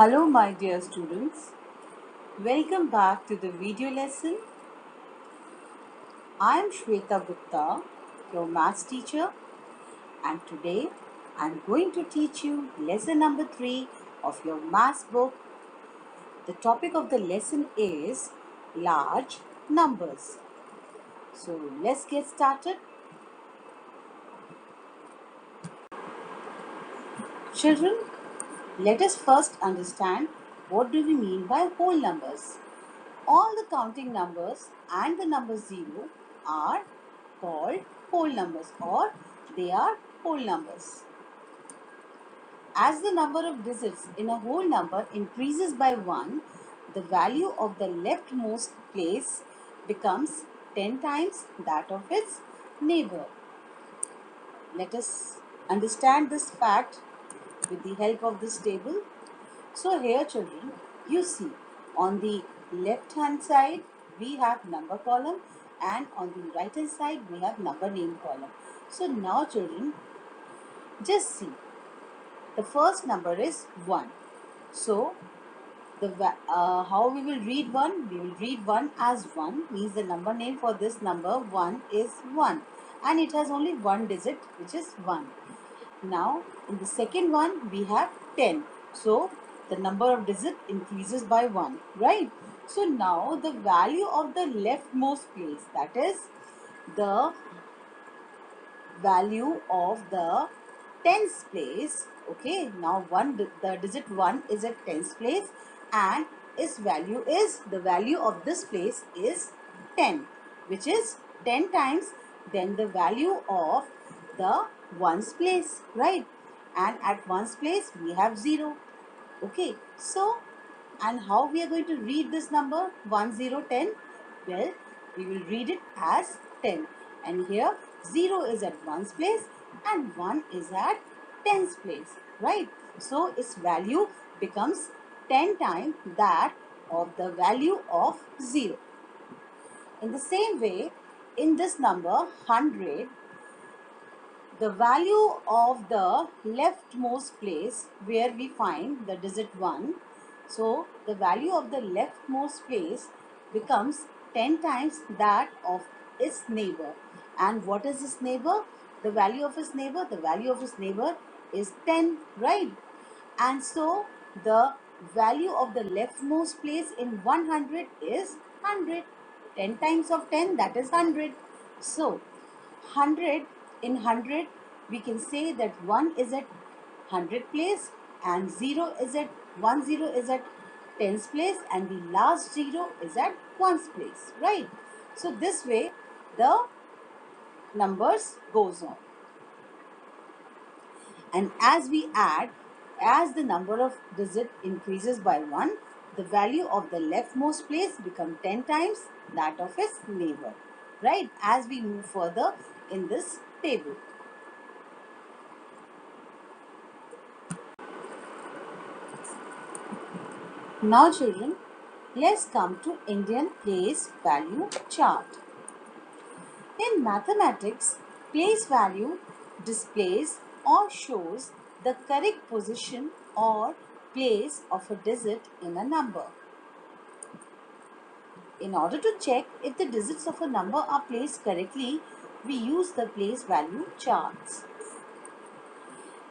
Hello, my dear students. Welcome back to the video lesson. I am Shweta Gupta, your maths teacher, and today I am going to teach you lesson number 3 of your maths book. The topic of the lesson is large numbers. So let's get started. Children, let us first understand what do we mean by whole numbers. All the counting numbers and the number 0 are called whole numbers, or they are whole numbers. As the number of digits in a whole number increases by 1, the value of the leftmost place becomes 10 times that of its neighbor. Let us understand this fact with the help of this table. So here children, you see on the left hand side we have number column, and on the right hand side we have number name column. So now children, just see, the first number is 1. So how we will read 1? We will read 1 as 1, means the number name for this number 1 is 1, and it has only one digit, which is 1. Now in the second one we have 10. So the number of digit increases by 1, right? So now the value of the leftmost place, that is the value of the tens place. Okay, now the digit 1 is at tens place, and its value is, the value of this place is 10, which is 10 times then the value of the ones place, right? And at ones place we have 0. Okay, so and how we are going to read this number 1010? Well, we will read it as 10, and here 0 is at ones place and 1 is at tens place, right? So its value becomes 10 times that of the value of 0. In the same way, in this number 100, the value of the leftmost place where we find the digit 1, so the value of the leftmost place becomes 10 times that of its neighbor. And what is its neighbor? The value of its neighbor? The value of its neighbor is 10, right? And so the value of the leftmost place in 100 is 100. 10 times of 10, that is 100. So 100, in 100 we can say that 1 is at 100 place, and 0 is at 10 is at tens place, and the last 0 is at ones place, right? So this way the numbers goes on, and as we add, as the number of digit increases by 1, the value of the leftmost place become 10 times that of its neighbor, right? As we move further in this table. Now children, let's come to Indian place value chart. In mathematics, place value displays or shows the correct position or place of a digit in a number. In order to check if the digits of a number are placed correctly, we use the place value charts.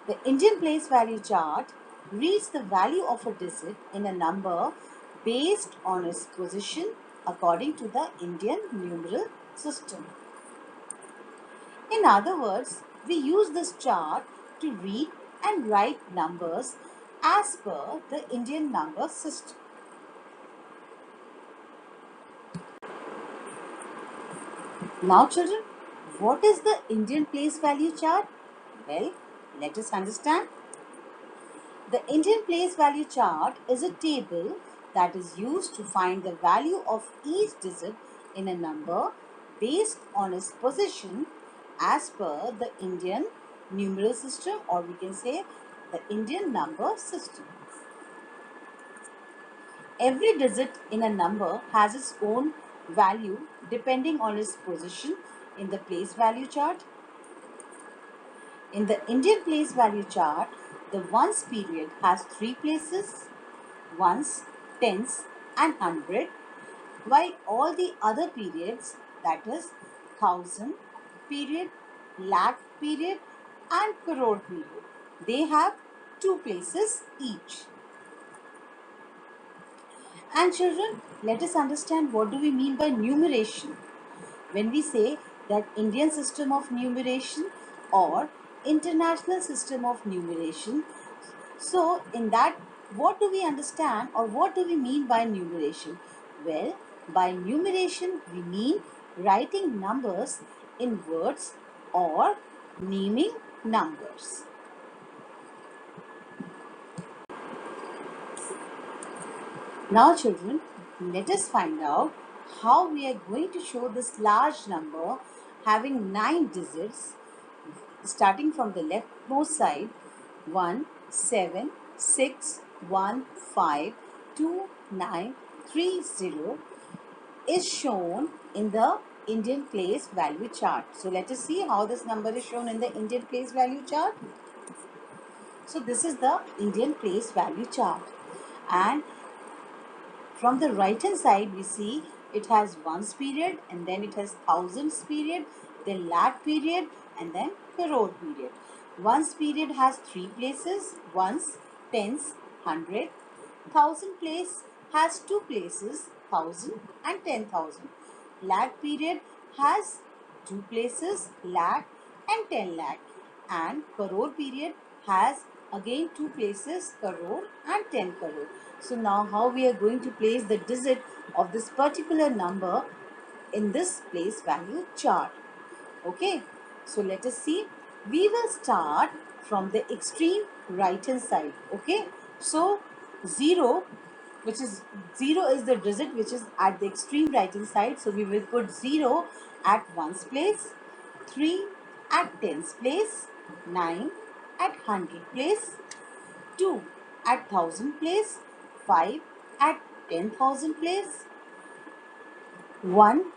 The Indian place value chart reads the value of a digit in a number based on its position according to the Indian numeral system. In other words, we use this chart to read and write numbers as per the Indian number system. Now children, what is the Indian place value chart? Well, let us understand. The Indian place value chart is a table that is used to find the value of each digit in a number based on its position as per the Indian numeral system, or we can say the Indian number system. Every digit in a number has its own value depending on its position in the place value chart. In the Indian place value chart, the ones period has 3 places, ones, tens and hundred, while all the other periods, that is thousand period, lakh period and crore period, they have two places each. And children, let us understand what do we mean by numeration. When we say that Indian system of numeration or international system of numeration, so in that, what do we understand or what do we mean by numeration? Well, by numeration we mean writing numbers in words or naming numbers. Now children, let us find out how we are going to show this large number having 9 digits starting from the leftmost side. 1 7 6 1 5 2 9 3 0 is shown in the Indian place value chart. So let us see how this number is shown in the Indian place value chart. So this is the Indian place value chart, and from the right hand side we see it has ones period, and then it has thousands period, then lakh period and then crore period. Ones period has three places: ones, tens, hundred. Thousand place has two places: thousand and 10,000. Lakh period has two places: lakh and 10 lakh. And crore period has again two places: crore and 10 crore. So now how we are going to place the digit of this particular number in this place value chart. Okay, so let us see. We will start from the extreme right hand side. Okay, so 0, which is 0 is the digit which is at the extreme right hand side. So we will put 0 at ones place, 3 at tens place, 9 at hundred place, 2 at thousand place, 5 at 10,000 place, 1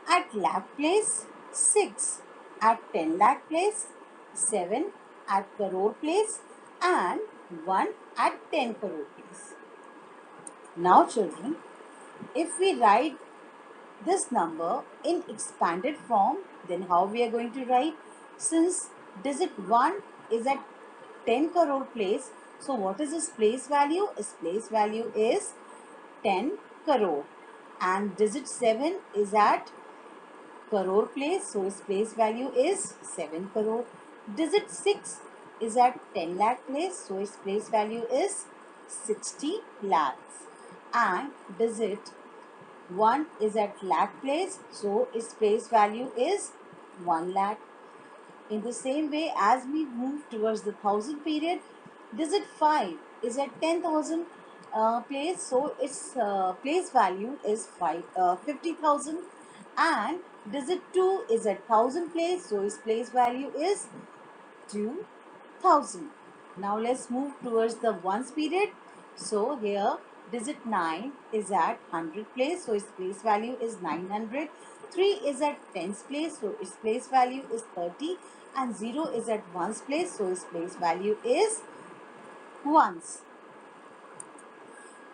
at lakh place, 6 at 10 lakh place, 7 at crore place and 1 at 10 crore place. Now children, if we write this number in expanded form, then how we are going to write? Since digit 1 is at 10 crore place, so what is its place value? Its place value is 10 crore, and digit 7 is at crore place, so its place value is 7 crore. Digit 6 is at 10 lakh place, so its place value is 60 lakhs. And digit 1 is at lakh place, so its place value is 1 lakh. In the same way, as we move towards the thousand period, digit 5 is at 10,000 place, so its place value is 50,000. And digit 2 is at 1000 place, so its place value is 2000. Now let's move towards the ones period. So here digit 9 is at 100 place, so its place value is 900. 3 is at tens place, so its place value is 30. And 0 is at ones place, so its place value is ones.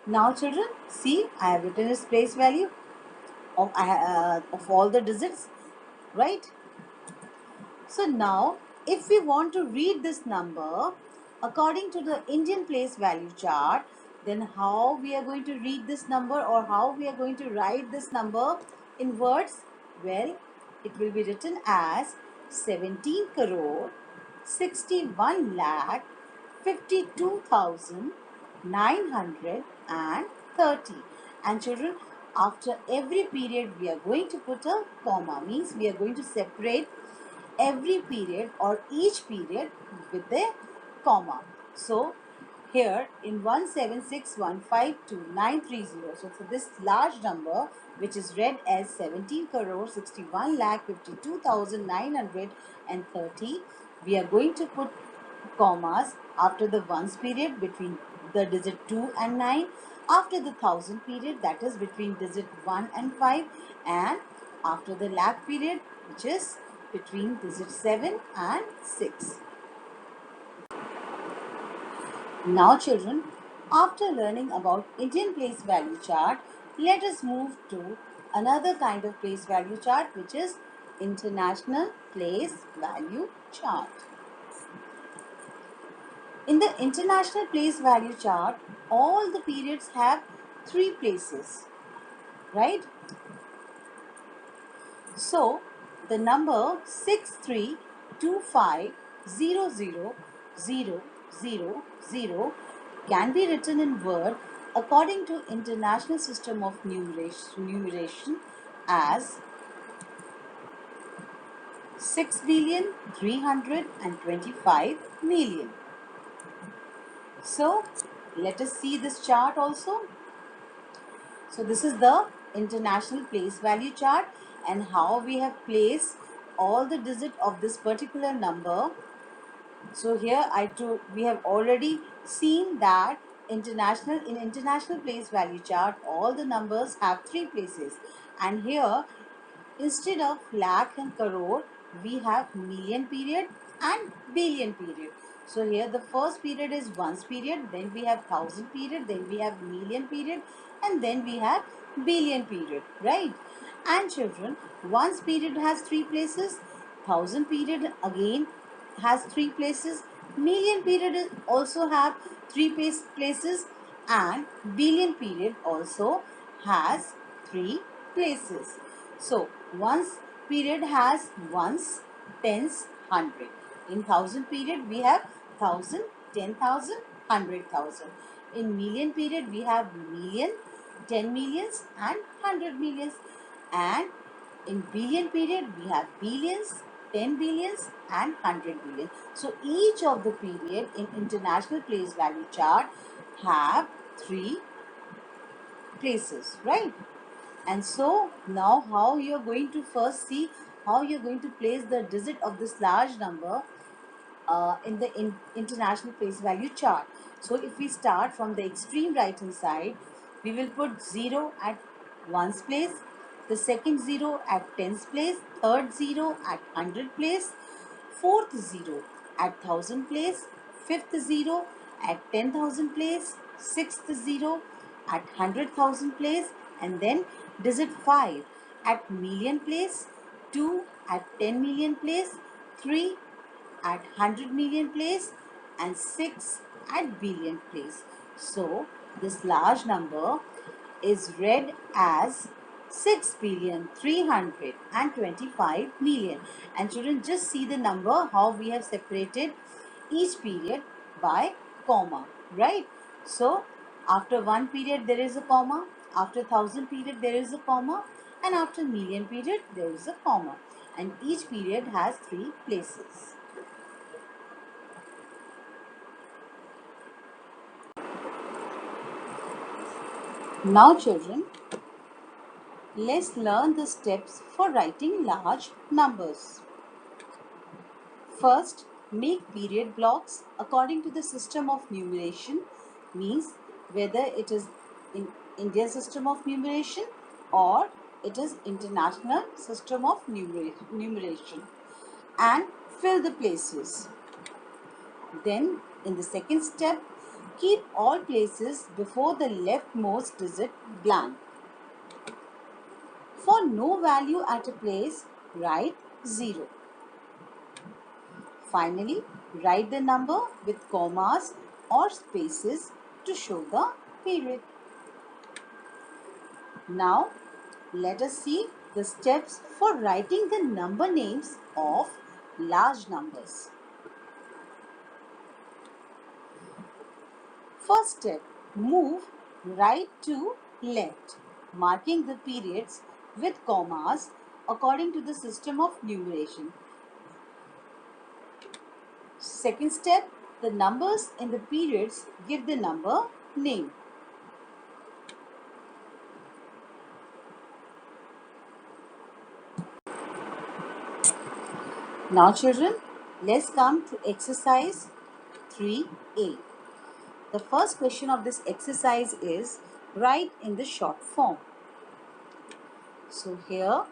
Now children, see, I have written its place value of all the digits, right? So now, if we want to read this number according to the Indian place value chart, then how we are going to read this number or how we are going to write this number in words? Well, it will be written as 17 crore 61 lakh 52,930. And children, after every period we are going to put a comma, means we are going to separate every period or each period with a comma. So here in 176152930, so for this large number which is read as 17 crore 61 lakh 52,930, we are going to put commas after the ones period between the digit 2 and 9, after the thousand period, that is between digit 1 and 5, and after the lakh period, which is between digit 7 and 6. Now children, After learning about Indian place value chart, let us move to another kind of place value chart, which is international place value chart. In the international place value chart, all the periods have three places, right? So the number 6325000000 can be written in word according to International System of Numeration as 6,325,000,000. So let us see this chart also. So this is the international place value chart and how we have placed all the digits of this particular number. So here we have already seen that in international place value chart all the numbers have three places, and here instead of lakh and crore, we have million period and billion period. So here the first period is ones period, then we have thousand period, then we have million period, and then we have billion period, right? And children, ones period has three places, thousand period again has three places, million period also have three places, and billion period also has three places. So ones period has ones, tens, hundred. In thousand period we have thousand, 10,000, 100,000. In million period we have million, 10 millions and 100 millions. And in billion period we have billions, 10 billions and 100 billion. So each of the period in international place value chart have three places, right? And so now how you are going to first see how you are going to place the digit of this large number in the international place value chart. So if we start from the extreme right hand side, we will put 0 at ones place, the second 0 at tens place, third 0 at 100 place, fourth 0 at thousand place, fifth 0 at 10,000 place, sixth 0 at 100,000 place, and then digit 5 at million place, 2 at 10 million place, 3 at 100 million place, and 6 at billion place. So this large number is read as 6,325,000,000. And children, just see the number how we have separated each period by comma, right? So after one period there is a comma, after thousand period there is a comma, and after million period there is a comma, and each period has three places. Now children, let's learn the steps for writing large numbers. First, make period blocks according to the system of numeration, means whether it is in Indian system of numeration or it is international system of numeration, and fill the places. Then in the second step, keep all places before the leftmost digit blank. For no value at a place, write 0. Finally, write the number with commas or spaces to show the period. Now, let us see the steps for writing the number names of large numbers. First step, move right to left, marking the periods with commas according to the system of numeration. Second step, the numbers in the periods give the number name. Now children, let's come to exercise 3A. The first question of this exercise is write in the short form. So here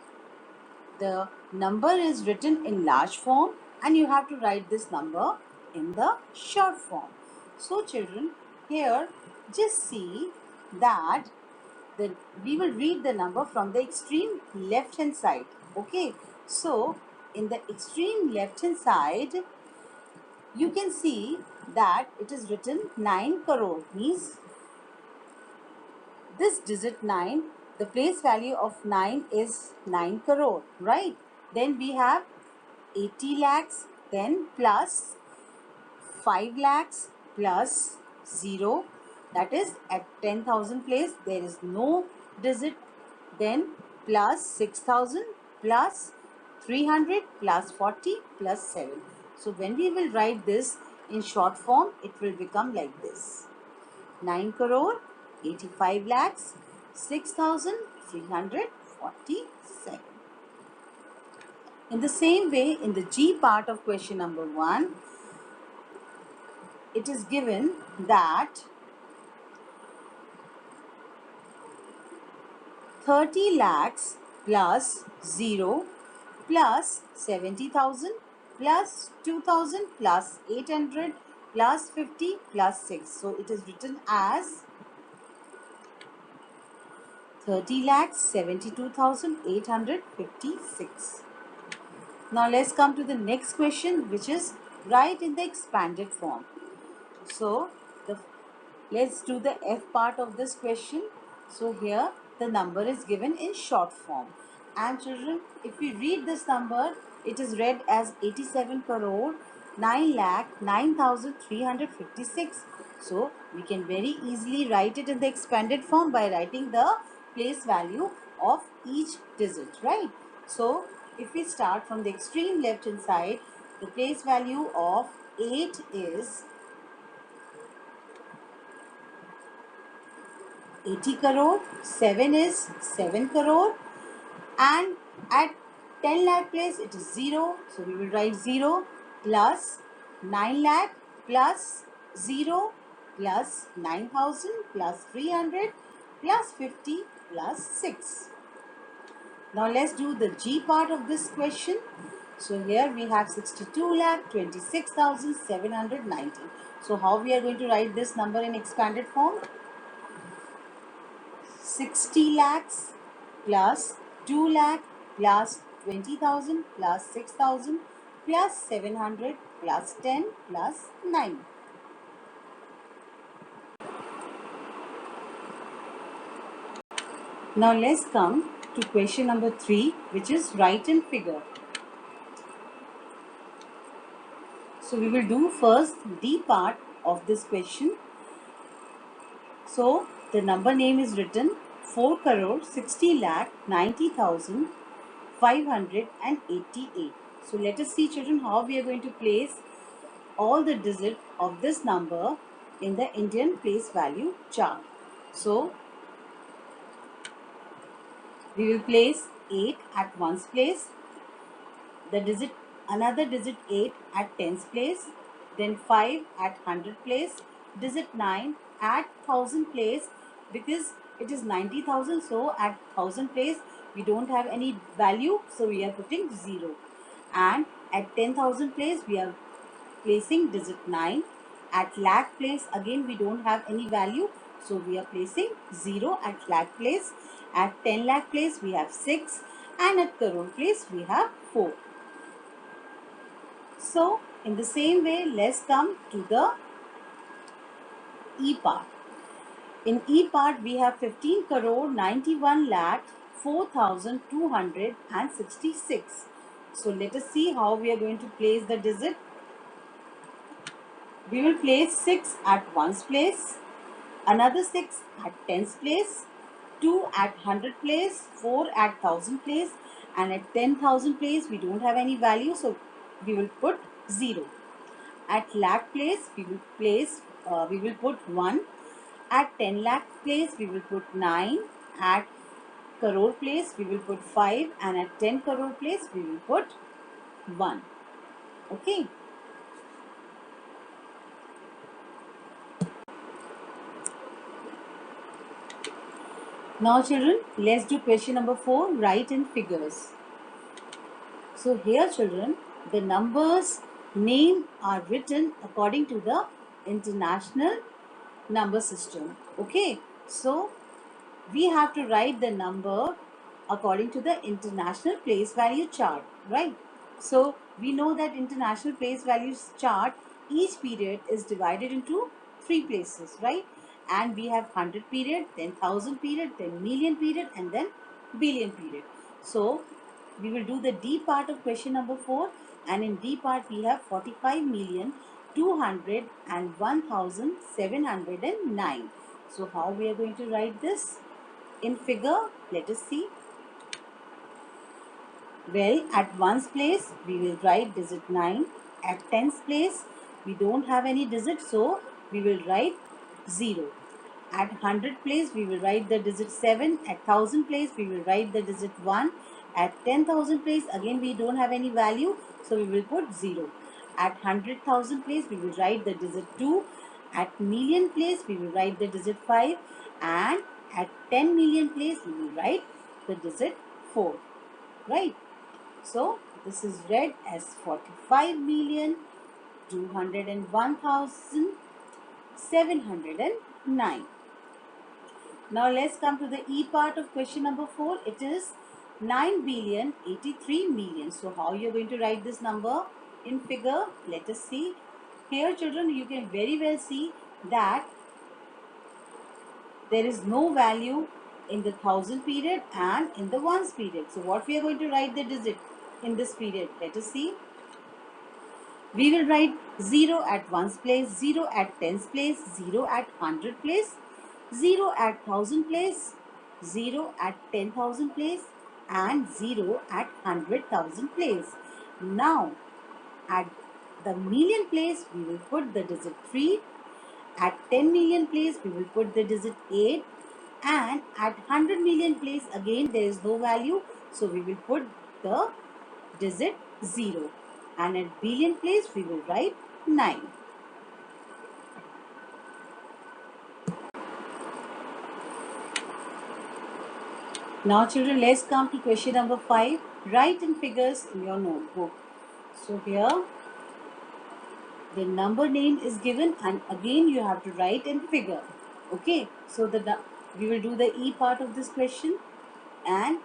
the number is written in large form and you have to write this number in the short form. So children, here just see that we will read the number from the extreme left hand side. Okay, so in the extreme left hand side, you can see that it is written 9 crore, means this digit 9, the place value of 9 is 9 crore, right? Then we have 80 lakhs, then plus 5 lakhs plus 0, that is at 10,000 place there is no digit, then plus 6,000 plus 300 plus 40 plus 7. So when we will write this in short form, it will become like this: 9 crore 85 lakhs 6,347. In the same way, in the G part of question number 1, it is given that 30 lakhs plus 0 plus 70,000 plus 2,000 plus 800 plus 50 plus 6. So it is written as 30 lakhs 72,856. Now let's come to the next question, which is write in the expanded form. So the let's do the F part of this question. So here the number is given in short form. And children, if we read this number, it is read as 87 crore 9 lakh 9,356. So we can very easily write it in the expanded form by writing the place value of each digit, right? So if we start from the extreme left hand side, the place value of 8 is 80 crore, 7 is 7 crore, and at 10 lakh place it is 0. So we will write 0 plus 9 lakh plus 0 plus 9,000 plus 300 plus 50 plus 6. Now let's do the G part of this question. So here we have 62 lakh 26,719. So how we are going to write this number in expanded form? 60 lakhs plus 2 lakh plus 20,000 plus 6,000 plus 700 plus 10 plus 9. Now let's come to question number 3, which is write in figure. So we will do first D part of this question. So the number name is written 4 crore 60 lakh 90,588. So let us see, children, how we are going to place all the digits of this number in the Indian place value chart. So we will place 8 at ones place, the digit another digit 8 at tens place, then 5 at hundred place, digit 9 at thousand place, because it is 90,000, so at thousand place we don't have any value, so we are putting 0, and at 10,000 place we are placing digit 9. At lakh place again we don't have any value, so we are placing 0 at lakh place. At 10 lakh place we have 6, and at crore place we have 4. So in the same way, let's come to the E part. In E part we have 15 crore 91 lakh 4,266. So let us see how we are going to place the digit. We will place 6 at ones place, another 6 at tens place, 2 at hundred place, 4 at thousand place, and at 10,000 place we don't have any value, so we will put 0. At lakh place we will put 1. At 10 lakh place we will put 9. At crore place we will put 5, and at 10 crore place we will put 1. Okay. Now children, let's do question number 4, write in figures. So here children, the numbers name are written according to the international number system. Okay, so we have to write the number according to the international place value chart, right? So we know that international place values chart, each period is divided into three places, right? And we have 100 period, then 1000 period, then million period, and then billion period. So we will do the D part of question number 4, and in D part we have 45,201,709. So how we are going to write this in figure? Let us see. Well, at ones place, we will write digit 9. At tens place, we don't have any digit, so we will write 0. At 100 place, we will write the digit 7. At 1000 place, we will write the digit 1. At 10,000 place, again we don't have any value, so we will put 0. At 100,000 place, we will write the digit 2. At million place, we will write the digit 5. And at 10 million place, we will write the digit 4. Right? So this is read as 45,201,709. Now let's come to the E part of question number 4. It is 9,083,000,000. So how you are going to write this number in figure? Let us see. Here children, you can very well see that there is no value in the 1000 period and in the ones period. So what we are going to write the digit in this period? Let us see. We will write 0 at ones place, 0 at tens place, 0 at 100 place, 0 at 1000 place, 0 at 10,000 place, and 0 at 100,000 place. Now, at the million place, we will put the digit 3. At 10 million place, we will put the digit 8. And at 100 million place, again there is no value, so we will put the digit 0. And at billion place, we will write 9. Now children, let's come to question number 5. Write in figures in your notebook. So here the number name is given, and again you have to write in figure. Okay, so we will do the E part of this question. And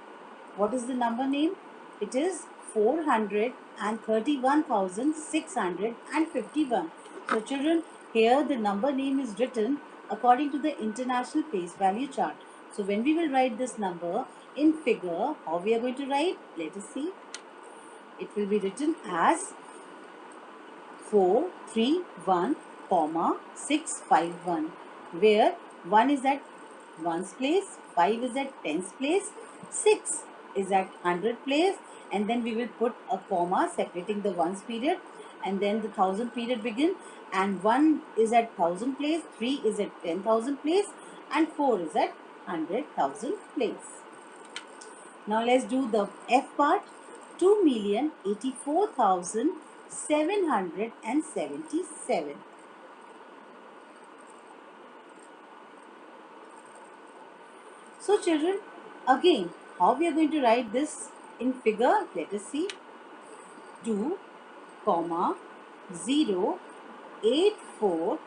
what is the number name? It is 431,651. So children, here the number name is written according to the international place value chart. So when we will write this number in figure, how we are going to write? Let us see. It will be written as 431, 651, where 1 is at ones place, 5 is at tens place, 6 is at 100 place, and then we will put a comma separating the ones period, and then the 1000 period begin, and 1 is at 1000 place, 3 is at 10,000 place, and 4 is at 100,000 place. Now let's do the F part. 2,084,777. So children, again, how we are going to write this in figure? Let us see. 2, 0, 8, 4,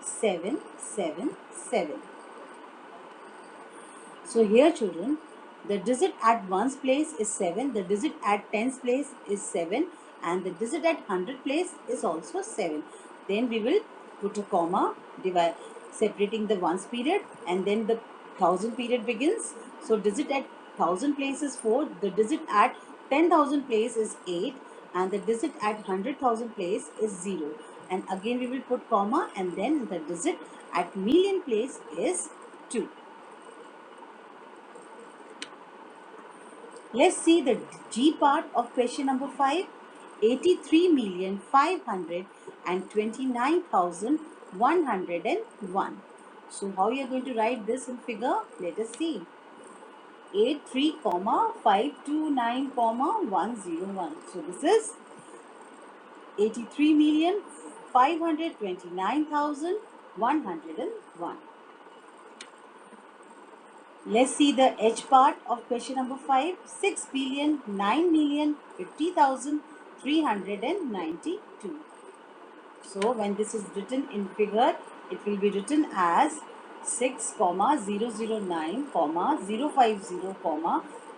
777. So here children, the digit at ones place is 7, the digit at tens place is 7, and the digit at 100 place is also 7. Then we will put a comma separating the ones period, and then the 1000 period begins. So digit at 1000 place is 4, the digit at 10,000 place is 8, and the digit at 100,000 place is 0. And again we will put comma, and then the digit at million place is 2. Let's see the G part of question number 5. 83,529,101. So how you are going to write this in figure? Let us see. 83, 529, 101. So this is 83,529,101. Let's see the H part of question number 5. 6,09,050,392. So when this is written in figure, it will be written as 6, 009, 050,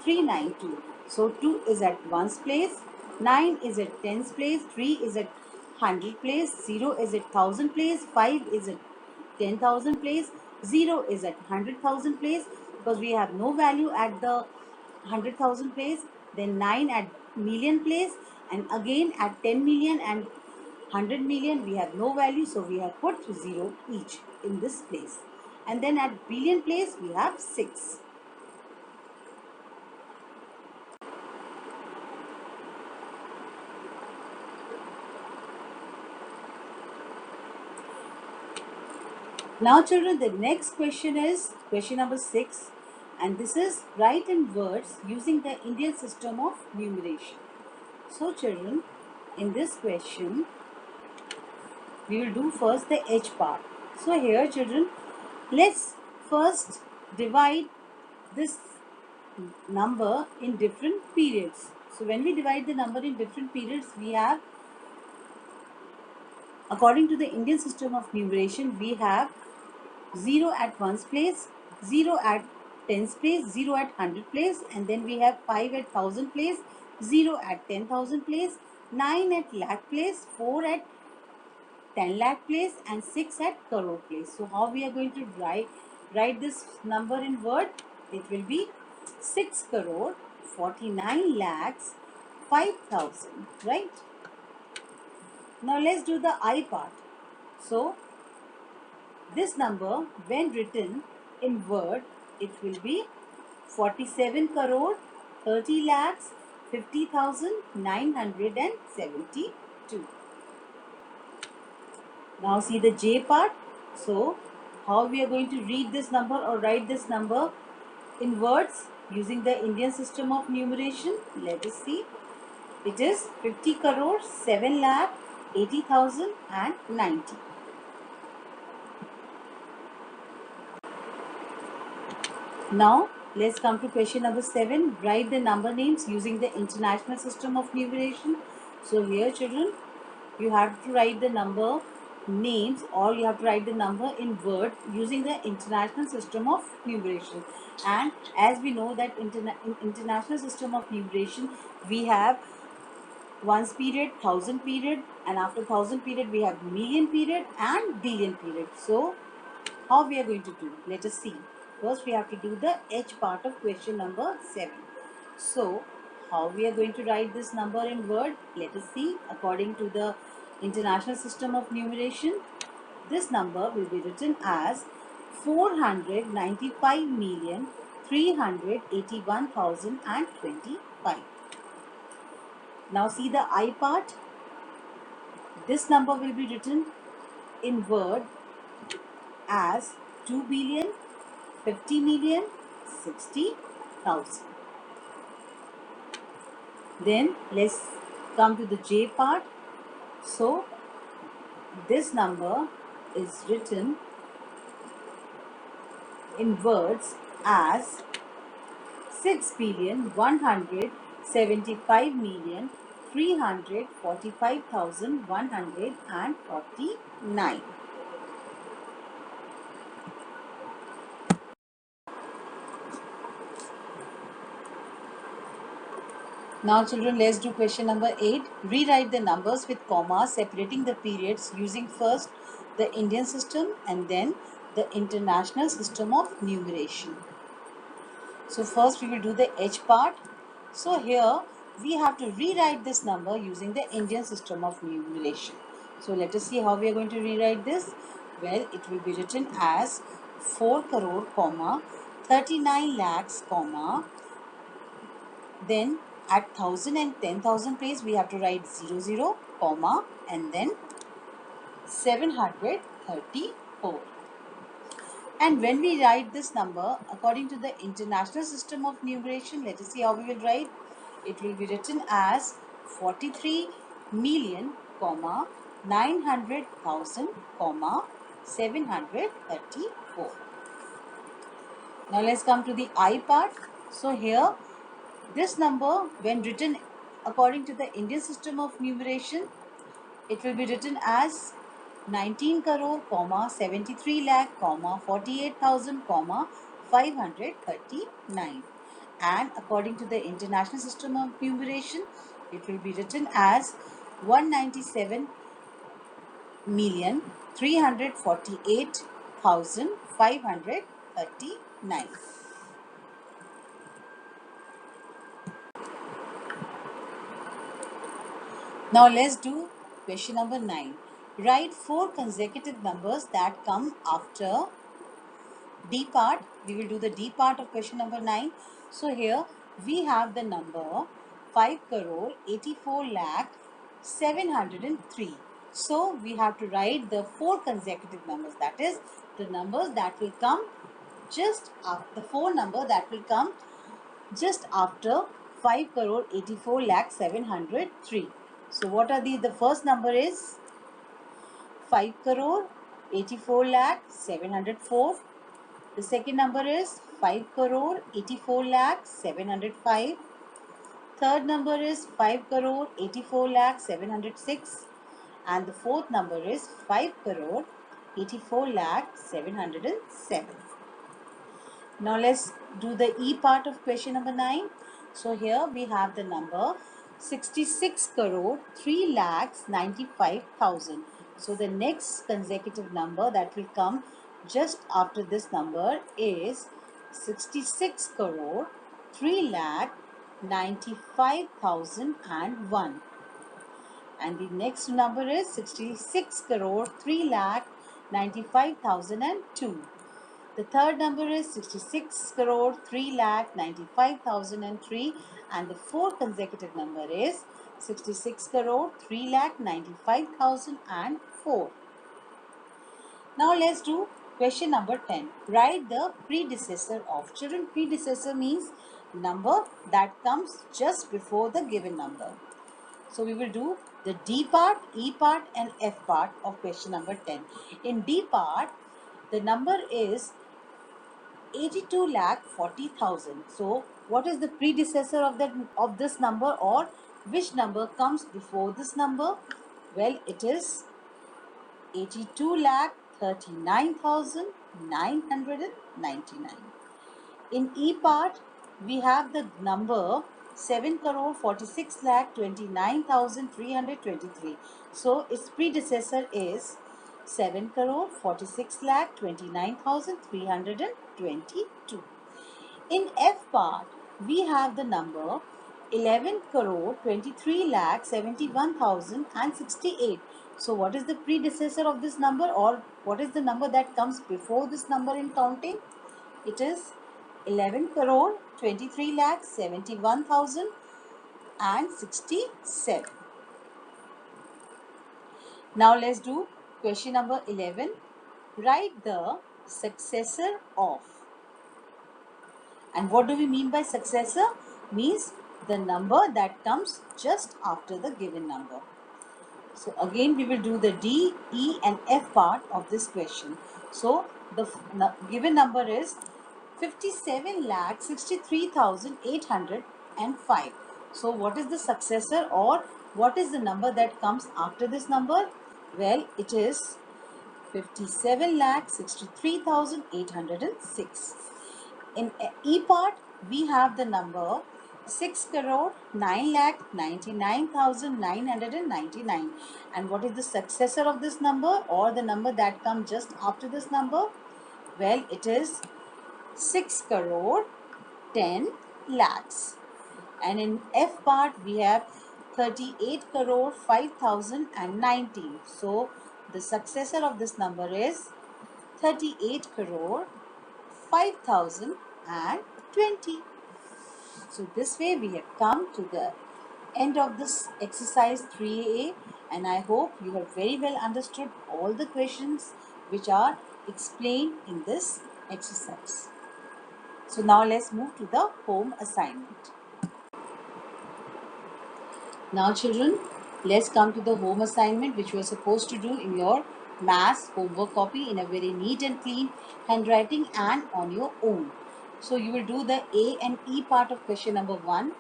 392. So 2 is at ones place, 9 is at tens place, 3 is at hundred place, 0 is at thousand place, 5 is at 10,000 place, 0 is at 100,000 place because we have no value at the 100,000 place, then 9 at million place, and again at 10 million and 100 million we have no value, so we have put 0 each in this place. And then at billion place we have 6. Now children, the next question is question number 6, and this is write in words using the Indian system of numeration. So children, in this question we will do first the H part. So here children, let's first divide this number in different periods. So when we divide the number in different periods, we have, according to the Indian system of numeration, we have 0 at ones place, 0 at tens place, 0 at hundred place, and then we have 5 at thousand place, 0 at 10,000 place, 9 at lakh place, 4 at 10 lakh place, and 6 at crore place. So how we are going to write this number in word? It will be 6 crore 49 lakhs 5,000, right? Now let's do the I part. So this number when written in word, it will be 47 crore 30 lakhs 50,972. Now see the J part. So how we are going to read this number or write this number in words using the Indian system of numeration? Let us see. It is 50 crore 7 lakh 80,090. Now let's come to question number 7. Write the number names using the international system of numeration. So here children, you have to write the number names, or you have to write the number in word using the international system of numeration. And as we know that in international system of numeration, we have ones period, thousand period, and after thousand period we have million period and billion period. So how we are going to do? Let us see. First we have to do the H part of question number 7. So how we are going to write this number in word? Let us see. According to the international system of numeration, this number will be written as 495,381,025. Now see the I part. This number will be written in word as 2 billion 50 million 60,000. Then let's come to the J part. So this number is written in words as 6,175,345,149. Now children, let's do question number 8. Rewrite the numbers with commas separating the periods using first the Indian system and then the international system of numeration. So first we will do the H part. So here we have to rewrite this number using the Indian system of numeration. So let us see how we are going to rewrite this. Well, it will be written as 4 crore, comma, 39 lakhs, comma, then at 1000 and 10,000 place we have to write 00, comma, and then 734. And when we write this number according to the international system of numeration, let us see how we will write. It will be written as 43 million, comma, 900,000, comma, 734. Now let's come to the I part. So here this number when written according to the Indian system of numeration, it will be written as 19 crore, 73 lakh, 48,000, 539. And according to the International System of Numeration, it will be written as 197,348,539. Now let's do question number 9. Write 4 consecutive numbers that come after D part. We will do the D part of question number 9. So here we have the number 5 crore 84 lakh 703. So we have to write the 4 consecutive numbers, that is the numbers that will come just after the 4 number that will come just after 5 crore 84 lakh 703. So what are these? The first number is 5 crore 84 lakh 704. The second number is 5 crore 84 lakh 705. Third number is 5 crore 84 lakh 706. And the fourth number is 5 crore 84 lakh 707. Now let's do the E part of question number 9. So here we have the number 66 crore 3 lakhs 95,000. So the next consecutive number that will come just after this number is 66 crore 3 lakh 95,001. And the next number is 66 crore 3 lakh 95,002. The third number is 66 crore 3 lakh 95,003, and the fourth consecutive number is 66 crore 3 lakh 95,004. Now let's do question number 10. Write the predecessor of. Children, predecessor means number that comes just before the given number. So we will do the D part, E part and F part of question number 10. In D part, the number is 82 lakh 40,000. So what is the predecessor of this number, or which number comes before this number? Well, it is 82 lakh 39,999. In E part, we have the number 7 crore 46 lakh 29,323. So its predecessor is 7 crore 46 lakh 29,322. In F part, we have the number 11 crore 23 lakh 71,068. So what is the predecessor of this number, or what is the number that comes before this number in counting? It is 11 crore 23 lakh 71,067. Now let's do question number 11. Write the successor of. And what do we mean by successor? Means the number that comes just after the given number. So again we will do the D, E and F part of this question. So the given number is 57 lakh 63,805. So what is the successor, or what is the number that comes after this number? Well, it is 57 lakh 63,806. In E part, we have the number 6 crore 9 lakh 99,999. And what is the successor of this number, or the number that comes just after this number? Well, it is 6 crore 10 lakhs. And in F part, we have 38 crore 5,019. So the successor of this number is 38 crore 5,020. So this way we have come to the end of this exercise 3A, and I hope you have very well understood all the questions which are explained in this exercise. So now let's move to the home assignment. Now children, let's come to the home assignment which you are supposed to do in your maths homework copy in a very neat and clean handwriting and on your own. So you will do the A and E part of question number 1,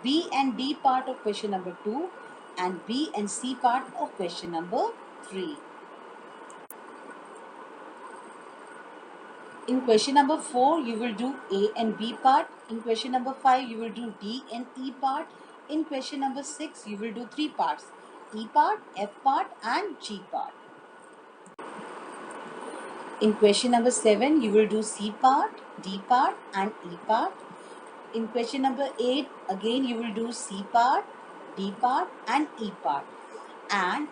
B and D part of question number 2, and B and C part of question number 3. In question number 4, you will do A and B part. In question number 5, you will do D and E part. In question number 6, you will do 3 parts: E part, F part, and G part. In question number 7, you will do C part, D part, and E part. In question number 8, again you will do C part, D part, and E part. And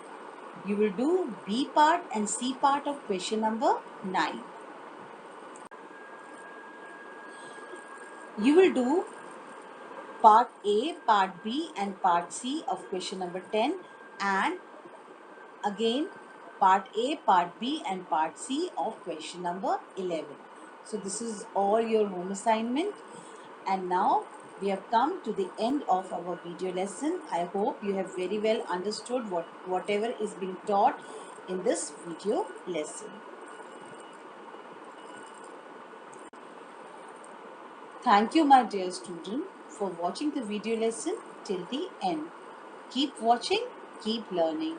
you will do B part and C part of question number 9. You will do part A, part B, and part C of question number 10, and again part A, part B, and part C of question number 11. So this is all your home assignment, and now we have come to the end of our video lesson. I hope you have very well understood whatever is being taught in this video lesson. Thank you, my dear student, for watching the video lesson till the end. Keep watching, keep learning.